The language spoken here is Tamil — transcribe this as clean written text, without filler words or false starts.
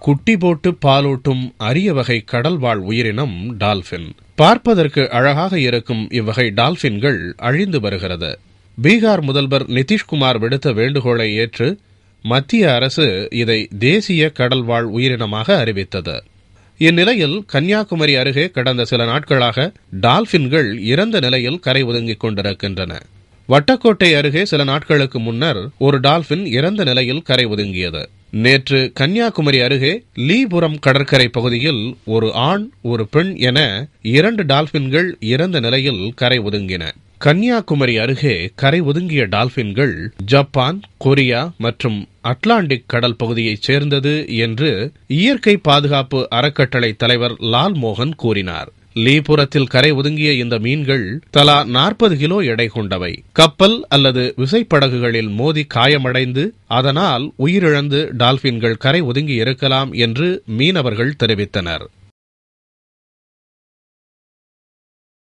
குட்டி போட்டு பாலூட்டும் அரிய வகை கடல்வாழ் உயிரினம் டால்பின். பார்ப்பதற்கு அழகாக இருக்கும் இவ்வகை டால்பின்கள் அழிந்து வருகிறது. பீகார் முதல்வர் நிதிஷ்குமார் விடுத்த வேண்டுகோளை ஏற்று மத்திய அரசு இதை தேசிய கடல்வாழ் உயிரினமாக அறிவித்தது. இந்நிலையில் கன்னியாகுமரி அருகே கடந்த சில நாட்களாக டால்பின்கள் இறந்த நிலையில் கரை ஒதுங்கிக் கொண்டிருக்கின்றன. வட்டக்கோட்டை அருகே சில நாட்களுக்கு முன்னர் ஒரு டால்பின் இறந்த நிலையில் கரை ஒதுங்கியது. நேற்று கன்னியாகுமரி அருகே லீபுரம் கடற்கரை பகுதியில் ஒரு ஆண் ஒரு பெண் என 2 டால்பின்கள் இறந்த நிலையில் கரை ஒதுங்கின. கன்னியாகுமரி அருகே கரை ஒதுங்கிய டால்பின்கள் ஜப்பான், கொரியா மற்றும் அட்லாண்டிக் கடல் பகுதியைச் சேர்ந்தது என்று இயற்கை பாதுகாப்பு அறக்கட்டளை தலைவர் லால்மோகன் கூறினார். லீபுரத்தில் கரை ஒதுங்கிய இந்த மீன்கள் தலா 40 கிலோ எடை கொண்டவை. கப்பல் அல்லது விசைப்படகுகளில் மோதி காயமடைந்து அதனால் உயிரிழந்து டால்பின்கள் கரை ஒதுங்கி இருக்கலாம் என்று மீனவர்கள் தெரிவித்தனர்.